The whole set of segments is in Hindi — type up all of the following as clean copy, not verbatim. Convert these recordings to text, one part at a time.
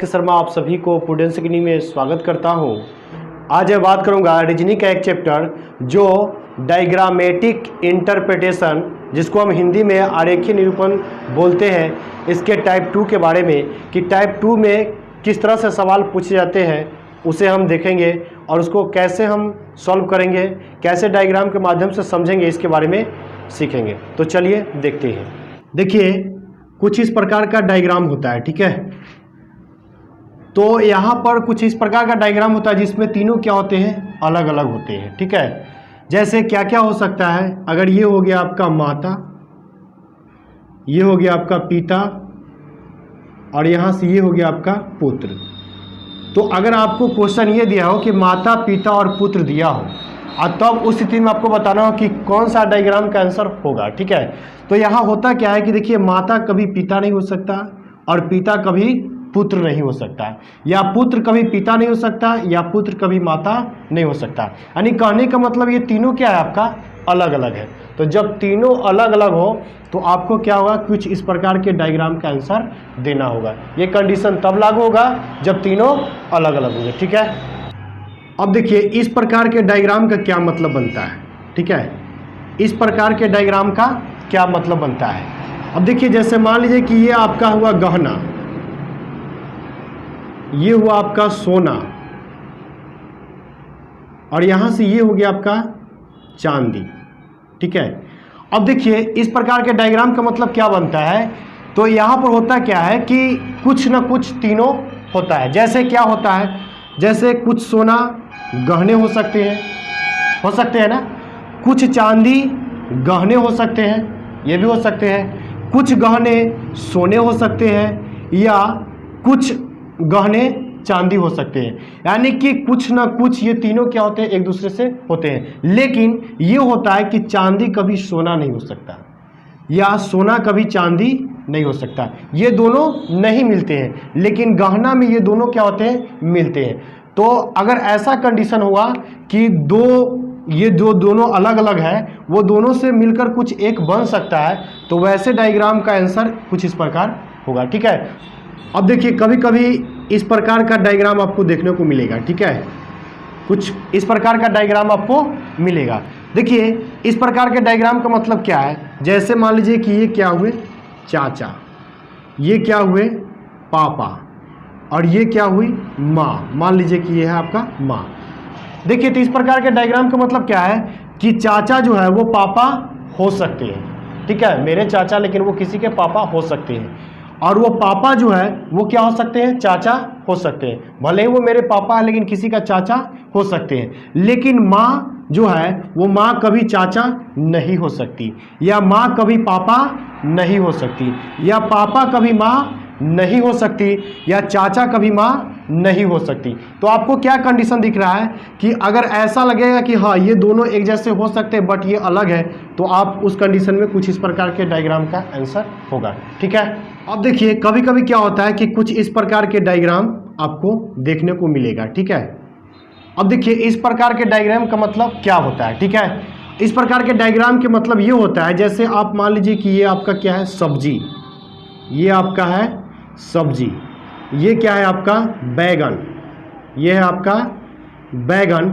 के शर्मा आप सभी को प्रूडेंस अकेडमी में स्वागत करता हूं। आज मैं बात करूंगा रीजनिंग का एक चैप्टर जो डायग्रामेटिक इंटरप्रिटेशन, जिसको हम हिंदी में आरेखीय निरूपण बोलते हैं, इसके टाइप 2 के बारे में कि टाइप 2 में किस तरह से सवाल पूछे जाते हैं उसे हम देखेंगे और उसको कैसे हम सॉल्व करेंगे, कैसे डायग्राम के माध्यम से समझेंगे, इसके बारे में सीखेंगे। तो चलिए देखते हैं। देखिए कुछ इस प्रकार का डायग्राम होता है, ठीक है। तो यहाँ पर कुछ इस प्रकार का डायग्राम होता है जिसमें तीनों क्या होते हैं, अलग अलग होते हैं, ठीक है। जैसे क्या क्या हो सकता है, अगर ये हो गया आपका माता, ये हो गया आपका पिता और यहाँ से ये हो गया आपका पुत्र। तो अगर आपको क्वेश्चन ये दिया हो कि माता, पिता और पुत्र दिया हो और तब उस स्थिति में आपको बताना हो कि कौन सा डायग्राम का आंसर होगा, ठीक है। तो यहाँ होता क्या है कि देखिए माता कभी पिता नहीं हो सकता और पिता कभी पुत्र नहीं हो सकता, या पुत्र कभी पिता नहीं हो सकता, या पुत्र कभी माता नहीं हो सकता। यानी कहने का मतलब ये तीनों क्या है, आपका अलग अलग है। तो जब तीनों अलग अलग हो तो आपको क्या होगा, कुछ इस प्रकार के डायग्राम का आंसर देना होगा। ये कंडीशन तब लागू होगा जब तीनों अलग अलग होंगे, ठीक है। अब देखिए इस प्रकार के डायग्राम का क्या मतलब बनता है, ठीक है। इस प्रकार के डायग्राम का क्या मतलब बनता है। अब देखिए जैसे मान लीजिए कि ये आपका हुआ गहना, ये हुआ आपका सोना और यहां से ये हो गया आपका चांदी, ठीक है। अब देखिए इस प्रकार के डायग्राम का मतलब क्या बनता है। तो यहां पर होता क्या है कि कुछ ना कुछ तीनों होता है। जैसे क्या होता है, जैसे कुछ सोना गहने हो सकते हैं ना, कुछ चांदी गहने हो सकते हैं, ये भी हो सकते हैं, कुछ गहने सोने हो सकते हैं, या कुछ गहने चांदी हो सकते हैं। यानी कि कुछ ना कुछ ये तीनों क्या होते हैं, एक दूसरे से होते हैं। लेकिन ये होता है कि चांदी कभी सोना नहीं हो सकता या सोना कभी चांदी नहीं हो सकता, ये दोनों नहीं मिलते हैं। लेकिन गहना में ये दोनों क्या होते हैं, मिलते हैं। तो अगर ऐसा कंडीशन हुआ कि ये जो दोनों अलग अलग है वो दोनों से मिलकर कुछ एक बन सकता है, तो वैसे डायग्राम का आंसर कुछ इस प्रकार होगा, ठीक है। अब देखिए कभी कभी इस प्रकार का डायग्राम आपको देखने को मिलेगा, ठीक है। कुछ इस प्रकार का डायग्राम आपको मिलेगा। देखिए इस प्रकार के डायग्राम का मतलब क्या है। जैसे मान लीजिए कि ये क्या हुए चाचा, ये क्या हुए पापा और ये क्या हुई माँ। मान लीजिए कि ये है आपका माँ। देखिए तो इस प्रकार के डायग्राम का मतलब क्या है कि चाचा जो है वो पापा हो सकते हैं, ठीक है, मेरे चाचा, लेकिन वो किसी के पापा हो सकते हैं। और वो पापा जो है वो क्या हो सकते हैं, चाचा हो सकते हैं। भले ही वो मेरे पापा है लेकिन किसी का चाचा हो सकते हैं। लेकिन माँ जो है वो माँ कभी चाचा नहीं हो सकती, या माँ कभी पापा नहीं हो सकती, या पापा कभी माँ नहीं हो सकती, या चाचा कभी माँ नहीं हो सकती। तो आपको क्या कंडीशन दिख रहा है कि अगर ऐसा लगेगा कि हाँ ये दोनों एक जैसे हो सकते हैं बट ये अलग है, तो आप उस कंडीशन में कुछ इस प्रकार के डायग्राम का आंसर होगा, ठीक है। अब देखिए कभी कभी क्या होता है कि कुछ इस प्रकार के डायग्राम आपको देखने को मिलेगा, ठीक है। अब देखिए इस प्रकार के डायग्राम का मतलब क्या होता है, ठीक है। इस प्रकार के डायग्राम के मतलब ये होता है, जैसे आप मान लीजिए कि ये आपका क्या है सब्जी, ये आपका है सब्जी, ये क्या है आपका बैगन, ये है आपका बैगन,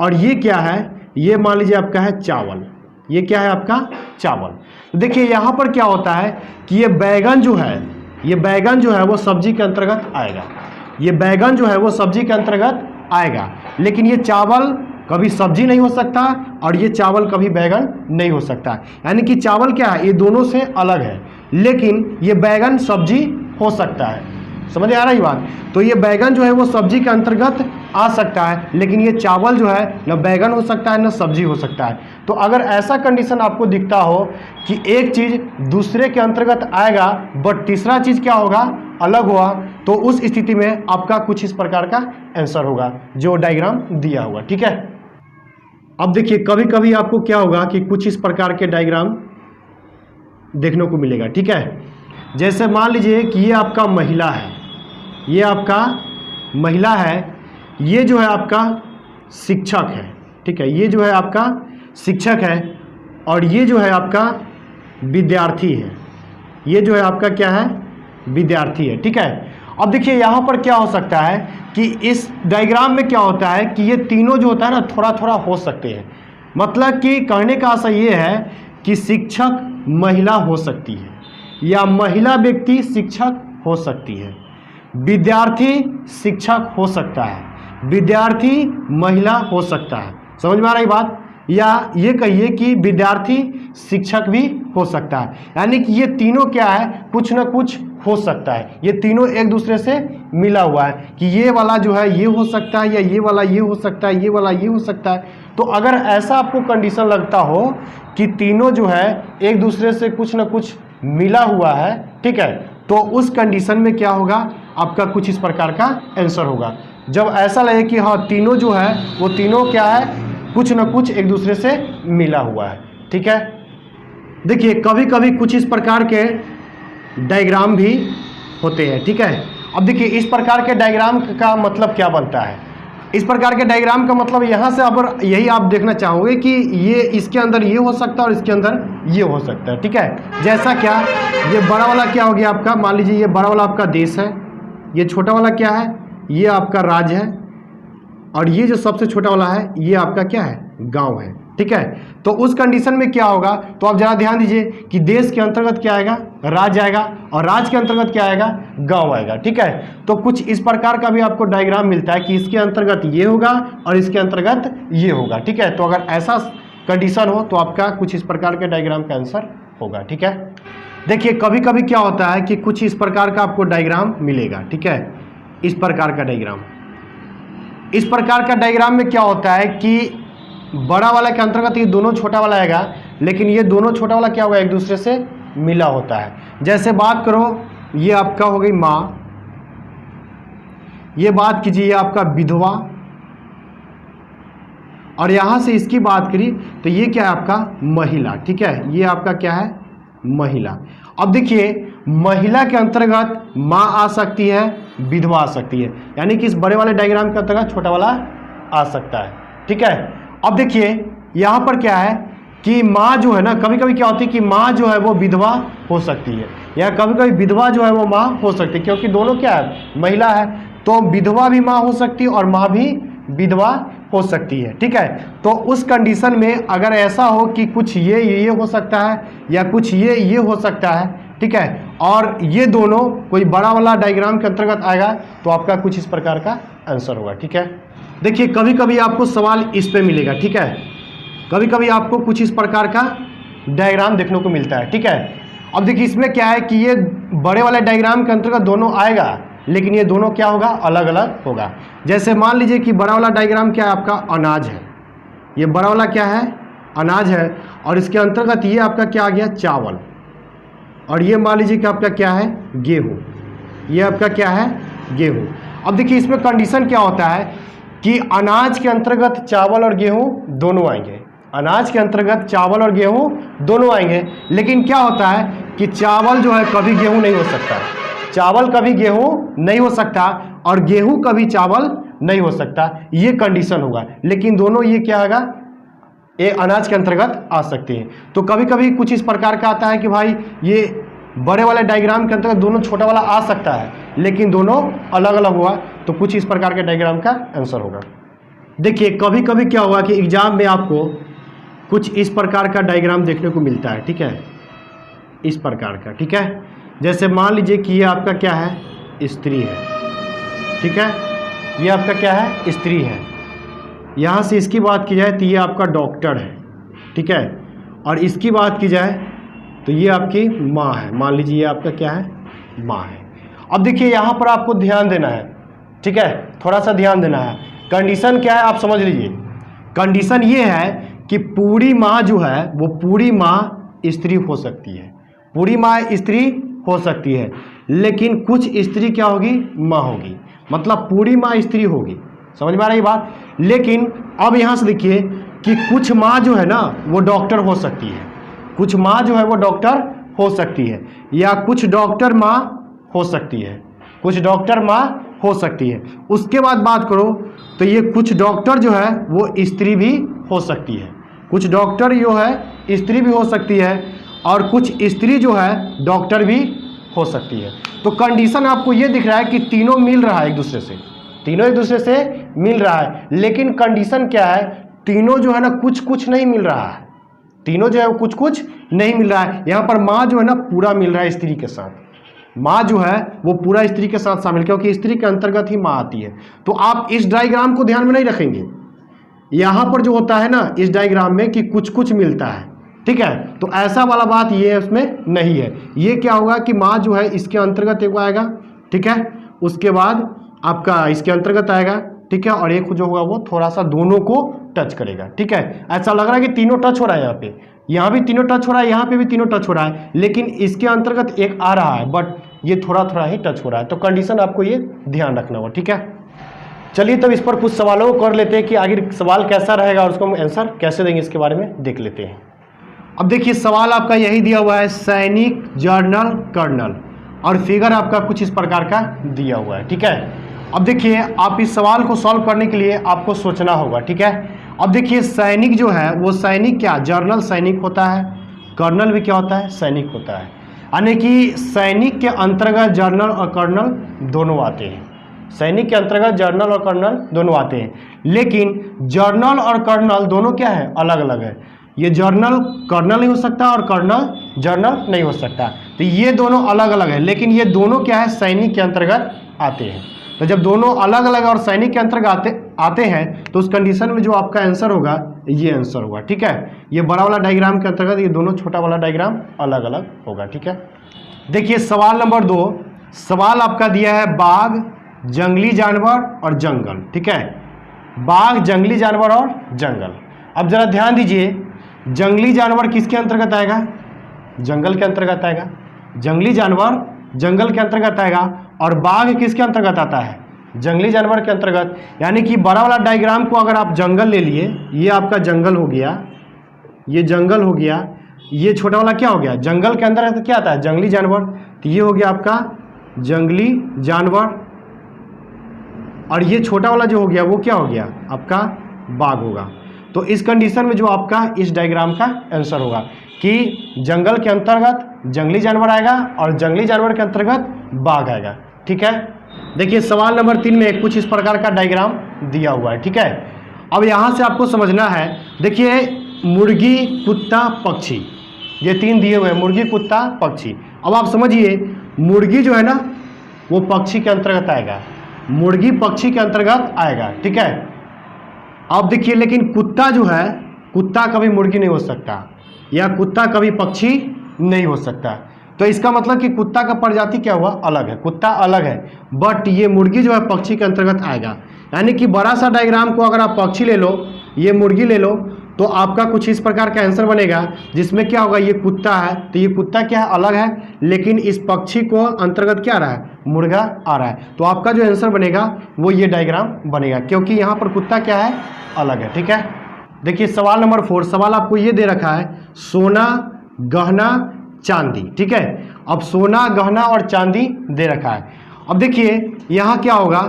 और ये क्या है, ये मान लीजिए आपका है चावल, ये क्या है आपका चावल। तो देखिए यहाँ पर क्या होता है कि ये बैगन जो है वो सब्जी के अंतर्गत आएगा, ये बैगन जो है वो सब्जी के अंतर्गत आएगा। लेकिन ये चावल कभी सब्जी नहीं हो सकता और ये चावल कभी बैगन नहीं हो सकता। यानी कि चावल क्या है, ये दोनों से अलग है, लेकिन ये बैगन सब्जी हो सकता है। समझ आ रही बात। तो ये बैगन जो है वो सब्जी के अंतर्गत आ सकता है, लेकिन ये चावल जो है न बैगन हो सकता है न सब्जी हो सकता है। तो अगर ऐसा कंडीशन आपको दिखता हो कि एक चीज़ दूसरे के अंतर्गत आएगा बट तीसरा चीज़ क्या होगा, अलग हुआ, तो उस स्थिति में आपका कुछ इस प्रकार का आंसर होगा जो डायग्राम दिया हुआ, ठीक है। अब देखिए कभी कभी आपको क्या होगा कि कुछ इस प्रकार के डायग्राम देखने को मिलेगा, ठीक है। जैसे मान लीजिए कि ये आपका महिला है, ये आपका महिला है, ये जो है आपका शिक्षक है, ठीक है, ये जो है आपका शिक्षक है, और ये जो है आपका विद्यार्थी है, ये जो है आपका क्या है विद्यार्थी है, ठीक है। अब देखिए यहाँ पर क्या हो सकता है कि इस डायग्राम में क्या होता है कि ये तीनों जो होता है ना थोड़ा थोड़ा हो सकते हैं। मतलब कि कहने का आशय ये है कि शिक्षक महिला हो सकती है या महिला व्यक्ति शिक्षक हो सकती है, विद्यार्थी शिक्षक हो सकता है, विद्यार्थी महिला हो सकता है। समझ में आ रही बात? या ये कहिए कि विद्यार्थी शिक्षक भी हो सकता है। यानी कि ये तीनों क्या है, कुछ ना कुछ हो सकता है। ये तीनों एक दूसरे से मिला हुआ है कि ये वाला जो है ये हो सकता है या ये वाला ये हो सकता है, ये वाला ये हो सकता है। तो अगर ऐसा आपको कंडीशन लगता हो कि तीनों जो है एक दूसरे से कुछ ना कुछ मिला हुआ है, ठीक है, तो उस कंडीशन में क्या होगा, आपका कुछ इस प्रकार का आंसर होगा। जब ऐसा लगे कि हाँ तीनों जो है वो तीनों क्या है, कुछ ना कुछ एक दूसरे से मिला हुआ है। ठीक है, देखिए कभी कभी कुछ इस प्रकार के डायग्राम भी होते हैं। ठीक है, अब देखिए इस प्रकार के डायग्राम का मतलब क्या बनता है। इस प्रकार के डायग्राम का मतलब यहाँ से अब यही आप देखना चाहोगे कि ये इसके अंदर ये हो सकता है और इसके अंदर ये हो सकता है। ठीक है, जैसा क्या, ये बड़ा वाला क्या हो गया आपका, मान लीजिए ये बड़ा वाला आपका देश है, ये छोटा वाला क्या है, ये आपका राज्य है, और ये जो सबसे छोटा वाला है ये आपका क्या है, गांव है। ठीक है, तो उस कंडीशन में क्या होगा, तो आप जरा ध्यान दीजिए कि देश के अंतर्गत क्या आएगा, राज्य आएगा, और राज्य के अंतर्गत क्या आएगा, गांव आएगा। ठीक है, तो कुछ इस प्रकार का भी आपको डायग्राम मिलता है कि इसके अंतर्गत ये होगा और इसके अंतर्गत ये होगा। ठीक है, तो अगर ऐसा कंडीशन हो तो आपका कुछ इस प्रकार के डायग्राम का आंसर होगा। ठीक है, देखिए कभी कभी क्या होता है कि कुछ इस प्रकार का आपको डायग्राम मिलेगा। ठीक है, इस प्रकार का डायग्राम, इस प्रकार का डायग्राम में क्या होता है कि बड़ा वाला के अंतर्गत ये दोनों छोटा वाला आएगा, लेकिन ये दोनों छोटा वाला क्या होगा, एक दूसरे से मिला होता है। जैसे बात करो, ये आपका हो गई माँ, ये बात कीजिए ये आपका विधवा, और यहां से इसकी बात करी तो ये क्या है आपका महिला। ठीक है, ये आपका क्या है, महिला। अब देखिए महिला के अंतर्गत माँ आ सकती है, विधवा आ सकती है, यानी कि इस बड़े वाले डायग्राम के अंतर्गत छोटा वाला आ सकता है। ठीक है, अब देखिए यहाँ पर क्या है कि माँ जो है ना, कभी कभी क्या होती है कि माँ जो है वो विधवा हो सकती है, या कभी कभी विधवा जो है वो माँ हो सकती है, क्योंकि दोनों क्या है, महिला है, तो विधवा भी माँ हो सकती है और माँ भी विधवा हो सकती है। ठीक है, तो उस कंडीशन में अगर ऐसा हो कि कुछ ये हो सकता है या कुछ ये हो सकता है, ठीक है, और ये दोनों कोई बड़ा वाला डायग्राम के अंतर्गत आएगा, तो आपका कुछ इस प्रकार का आंसर होगा। ठीक है, देखिए कभी कभी आपको सवाल इस पे मिलेगा। ठीक है, कभी कभी आपको कुछ इस प्रकार का डायग्राम देखने को मिलता है। ठीक है, अब देखिए इसमें क्या है कि ये बड़े वाले डायग्राम के अंतर्गत दोनों आएगा, लेकिन ये दोनों क्या होगा, अलग अलग होगा। जैसे मान लीजिए कि बड़ा वाला डायग्राम क्या है आपका, अनाज है, ये बड़ा वाला क्या है, अनाज है, और इसके अंतर्गत ये आपका क्या आ गया, चावल, और ये मान लीजिए कि आपका क्या है, गेहूँ, ये आपका क्या है, गेहूँ। अब देखिए इसमें कंडीशन क्या होता है कि अनाज के अंतर्गत चावल और गेहूँ दोनों आएंगे, अनाज के अंतर्गत चावल और गेहूँ दोनों आएंगे, लेकिन क्या होता है कि चावल जो है कभी गेहूँ नहीं हो सकता, चावल कभी गेहूँ नहीं हो सकता, और गेहूँ कभी चावल नहीं हो सकता, ये कंडीशन होगा। लेकिन दोनों ये क्या होगा, ये अनाज के अंतर्गत आ सकते हैं। तो कभी कभी कुछ इस प्रकार का आता है कि भाई ये बड़े वाले डायग्राम के अंतर्गत दोनों छोटा वाला आ सकता है, लेकिन दोनों अलग अलग हुआ, तो कुछ इस प्रकार के डायग्राम का आंसर होगा। देखिए कभी कभी क्या होगा कि एग्जाम में आपको कुछ इस प्रकार का डायग्राम देखने को मिलता है। ठीक है, इस प्रकार का। ठीक है, जैसे मान लीजिए कि ये आपका क्या है, स्त्री है। ठीक है, ये आपका क्या है, स्त्री है। यहाँ से इसकी बात की जाए तो ये आपका डॉक्टर है। ठीक है, और इसकी बात की जाए तो ये आपकी माँ है, मान लीजिए ये आपका क्या है, माँ है। अब देखिए यहाँ पर आपको ध्यान देना है। ठीक है, थोड़ा सा ध्यान देना है। कंडीशन क्या है आप समझ लीजिए, कंडीशन ये है कि पूरी माँ जो है वो पूरी माँ स्त्री हो सकती है, पूरी माँ स्त्री हो सकती है, लेकिन कुछ स्त्री क्या होगी, माँ होगी, मतलब पूरी माँ स्त्री होगी। समझ में आ रही बात। लेकिन अब यहाँ से देखिए कि कुछ माँ जो है ना वो डॉक्टर हो सकती है, कुछ माँ जो है वो डॉक्टर हो सकती है, या कुछ डॉक्टर माँ हो सकती है, कुछ डॉक्टर माँ हो सकती है। उसके बाद बात करो तो ये कुछ डॉक्टर जो है वो स्त्री भी हो सकती है, कुछ डॉक्टर जो है स्त्री भी हो सकती है, और कुछ स्त्री जो है डॉक्टर भी हो सकती है। तो कंडीशन आपको ये दिख रहा है कि तीनों मिल रहा है एक दूसरे से, तीनों एक दूसरे से मिल रहा है, लेकिन कंडीशन क्या है, तीनों जो है ना कुछ कुछ नहीं मिल रहा है, तीनों जो है कुछ कुछ नहीं मिल रहा है। यहाँ पर माँ जो है ना पूरा मिल रहा है स्त्री के साथ, माँ जो है वो पूरा स्त्री के साथ शामिल, क्योंकि स्त्री के अंतर्गत ही माँ आती है। तो आप इस डायग्राम को ध्यान में नहीं रखेंगे, यहाँ पर जो होता है ना इस डायग्राम में कि कुछ कुछ मिलता है, ठीक है। तो ऐसा वाला बात ये उसमें नहीं है। ये क्या होगा कि माँ जो है इसके अंतर्गत एक आएगा, ठीक है, उसके बाद आपका इसके अंतर्गत आएगा, ठीक है, और एक जो होगा वो थोड़ा सा दोनों को टच करेगा, ठीक है। ऐसा लग रहा है कि तीनों टच हो रहा है, यहाँ भी तीनों टच हो रहा है, यहाँ पे भी तीनों टच हो रहा है, लेकिन इसके अंतर्गत एक आ रहा है, बट ये थोड़ा थोड़ा ही टच हो रहा है। तो कंडीशन आपको ये ध्यान रखना होगा, ठीक है। चलिए तब इस पर कुछ सवालों को कर लेते हैं कि आखिर सवाल कैसा रहेगा और उसको हम आंसर कैसे देंगे, इसके बारे में देख लेते हैं। अब देखिए सवाल आपका यही दिया हुआ है, सैनिक जर्नल कर्नल, और फिगर आपका कुछ इस प्रकार का दिया हुआ है, ठीक है। अब देखिए आप इस सवाल को सॉल्व करने के लिए आपको सोचना होगा, ठीक है। अब देखिए सैनिक जो है वो सैनिक क्या, जर्नल सैनिक होता है, कर्नल भी क्या होता है, सैनिक होता है, यानी कि सैनिक के अंतर्गत जर्नल और कर्नल दोनों आते हैं, सैनिक के अंतर्गत जर्नल और कर्नल दोनों आते हैं। लेकिन जर्नल और कर्नल दोनों क्या है, अलग अलग है। ये जर्नल कर्नल नहीं हो सकता और कर्नल जर्नल नहीं हो सकता, तो ये दोनों अलग अलग है, लेकिन ये दोनों क्या है, सैनिक के अंतर्गत आते हैं। तो जब दोनों अलग अलग और सैनिक के अंतर्गत आते हैं तो उस कंडीशन में जो आपका आंसर होगा ये आंसर होगा, ठीक है। ये बड़ा वाला डायग्राम के अंतर्गत ये दोनों छोटा वाला डायग्राम अलग अलग होगा, ठीक है। देखिए सवाल नंबर 2, सवाल आपका दिया है बाघ, जंगली जानवर और जंगल, ठीक है। बाघ, जंगली जानवर और जंगल। अब जरा ध्यान दीजिए, जंगली जानवर किसके अंतर्गत आएगा, जंगल के अंतर्गत आएगा, जंगली जानवर जंगल के अंतर्गत आएगा, और बाघ किसके अंतर्गत आता है, जंगली जानवर के अंतर्गत। यानी कि बड़ा वाला डायग्राम को अगर आप जंगल ले लिए, ये आपका जंगल हो गया, ये जंगल हो गया, ये छोटा वाला क्या हो गया, जंगल के अंदर क्या आता है, जंगली जानवर। तो ये हो गया आपका जंगली जानवर, और ये छोटा वाला जो हो गया वो क्या हो गया, आपका बाघ होगा। तो इस कंडीशन में जो आपका इस डायग्राम का आंसर होगा कि जंगल के अंतर्गत जंगली जानवर आएगा और जंगली जानवर के अंतर्गत बाघ आएगा, ठीक है। देखिए सवाल नंबर 3 में कुछ इस प्रकार का डायग्राम दिया हुआ है, ठीक है। अब यहाँ से आपको समझना है, देखिए मुर्गी, कुत्ता, पक्षी, ये 3 दिए हुए हैं, मुर्गी, कुत्ता, पक्षी। अब आप समझिए मुर्गी जो है ना वो पक्षी के अंतर्गत आएगा, मुर्गी पक्षी के अंतर्गत आएगा, ठीक है। अब देखिए लेकिन कुत्ता जो है, कुत्ता कभी मुर्गी नहीं हो सकता, या कुत्ता कभी पक्षी नहीं हो सकता। तो इसका मतलब कि कुत्ता का प्रजाति क्या हुआ, अलग है, कुत्ता अलग है, बट ये मुर्गी जो है पक्षी के अंतर्गत आएगा। यानी कि बड़ा सा डायग्राम को अगर आप पक्षी ले लो, ये मुर्गी ले लो, तो आपका कुछ इस प्रकार का आंसर बनेगा, जिसमें क्या होगा, ये कुत्ता है तो ये कुत्ता क्या है, अलग है, लेकिन इस पक्षी को अंतर्गत क्या आ रहा है, मुर्गा आ रहा है। तो आपका जो आंसर बनेगा वो ये डायग्राम बनेगा, क्योंकि यहाँ पर कुत्ता क्या है, अलग है, ठीक है। देखिए सवाल नंबर 4, सवाल आपको ये दे रखा है, सोना, गहना, चांदी, ठीक है। अब सोना, गहना और चांदी दे रखा है। अब देखिए यहाँ क्या होगा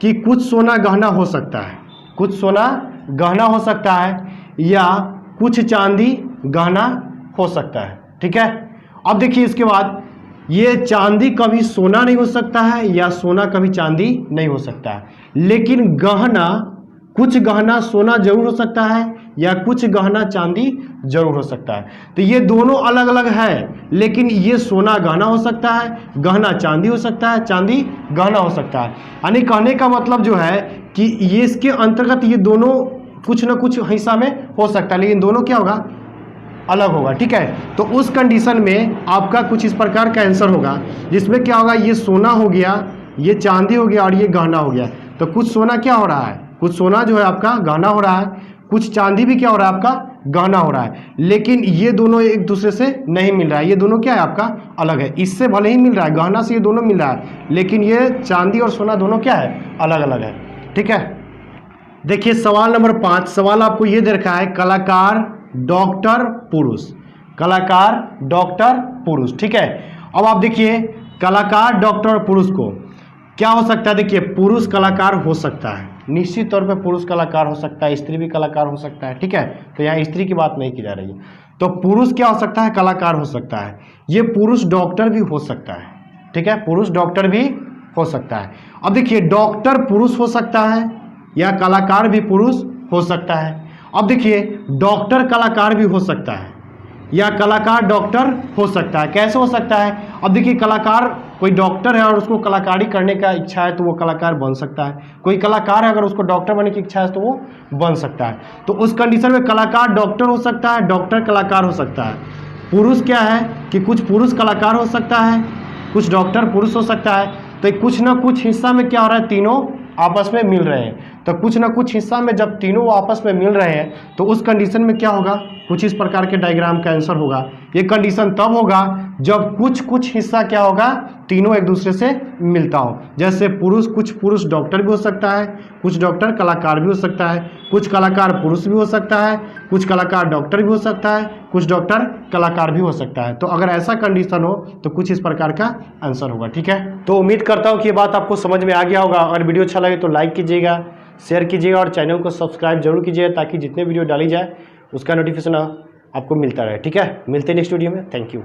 कि कुछ सोना गहना हो सकता है, कुछ सोना गहना हो सकता है, या कुछ चांदी गहना हो सकता है, ठीक है। अब देखिए इसके बाद ये चांदी कभी सोना नहीं हो सकता है, या सोना कभी चांदी नहीं हो सकता है, लेकिन गहना, कुछ गहना सोना जरूर हो सकता है, या कुछ गहना चांदी जरूर हो सकता है। तो ये दोनों अलग अलग है, लेकिन ये सोना गहना हो सकता है, गहना चांदी हो सकता है, चांदी गहना हो सकता है। यानी कहने का मतलब जो है कि ये इसके अंतर्गत ये दोनों कुछ ना कुछ हिस्सा में हो सकता है, लेकिन दोनों क्या होगा, अलग होगा, ठीक है। तो उस कंडीशन में आपका कुछ इस प्रकार का आंसर होगा, जिसमें क्या होगा, ये सोना हो गया, ये चांदी हो गया और ये गहना हो गया। तो कुछ सोना क्या हो रहा है, कुछ सोना जो है आपका गहना हो रहा है, कुछ चांदी भी क्या हो रहा है, आपका गहना हो रहा है, लेकिन ये दोनों एक दूसरे से नहीं मिल रहा है, ये दोनों क्या है, आपका अलग है। इससे भले ही मिल रहा है, गहना से ये दोनों मिल रहा है, लेकिन ये चांदी और सोना दोनों क्या है, अलग अलग है, ठीक है। देखिए सवाल नंबर 5, सवाल आपको ये दे रखा है, कलाकार, डॉक्टर, पुरुष, कलाकार, डॉक्टर, पुरुष, ठीक है। अब आप देखिए कलाकार, डॉक्टर और पुरुष को क्या हो सकता है, देखिए पुरुष कलाकार हो सकता है, निश्चित तौर पे पुरुष कलाकार हो सकता है, स्त्री भी कलाकार हो सकता है, ठीक है। तो यहाँ स्त्री की बात नहीं की जा रही है, तो पुरुष क्या हो सकता है, कलाकार हो सकता है। ये पुरुष डॉक्टर भी हो सकता है, ठीक है, पुरुष डॉक्टर भी हो सकता है। अब देखिए डॉक्टर पुरुष हो सकता है या कलाकार भी पुरुष हो सकता है। अब देखिए डॉक्टर कलाकार भी हो सकता है या कलाकार डॉक्टर हो सकता है। कैसे हो सकता है? अब देखिए कलाकार, कोई डॉक्टर है और उसको कलाकारी करने का इच्छा है तो वो कलाकार बन सकता है। कोई कलाकार है अगर उसको डॉक्टर बनने की इच्छा है तो वो बन सकता है। तो उस कंडीशन में कलाकार डॉक्टर हो सकता है, डॉक्टर कलाकार हो सकता है। पुरुष क्या है कि कुछ पुरुष कलाकार हो सकता है, कुछ डॉक्टर पुरुष हो सकता है। तो कुछ ना कुछ हिस्सा में क्या हो रहा है, तीनों आपस में मिल रहे हैं। तो कुछ ना कुछ हिस्सा में जब तीनों आपस में मिल रहे हैं तो उस कंडीशन में क्या होगा, कुछ इस प्रकार के डायग्राम का आंसर होगा। ये कंडीशन तब होगा जब कुछ कुछ हिस्सा क्या होगा, तीनों एक दूसरे से मिलता हो। जैसे पुरुष, कुछ पुरुष डॉक्टर भी हो सकता है, कुछ डॉक्टर कलाकार भी हो सकता है, कुछ कलाकार पुरुष भी हो सकता है, कुछ कलाकार डॉक्टर भी हो सकता है, कुछ डॉक्टर कलाकार भी हो सकता है। तो अगर ऐसा कंडीशन हो तो कुछ इस प्रकार का आंसर होगा। ठीक है, तो उम्मीद करता हूँ कि ये बात आपको समझ में आ गया होगा। अगर वीडियो अच्छा लगे तो लाइक कीजिएगा, शेयर कीजिएगा और चैनल को सब्सक्राइब जरूर कीजिएगा ताकि जितने वीडियो डाली जाए उसका नोटिफिकेशन आपको मिलता रहे। ठीक है, मिलते हैं नेक्स्ट वीडियो में। Thank you.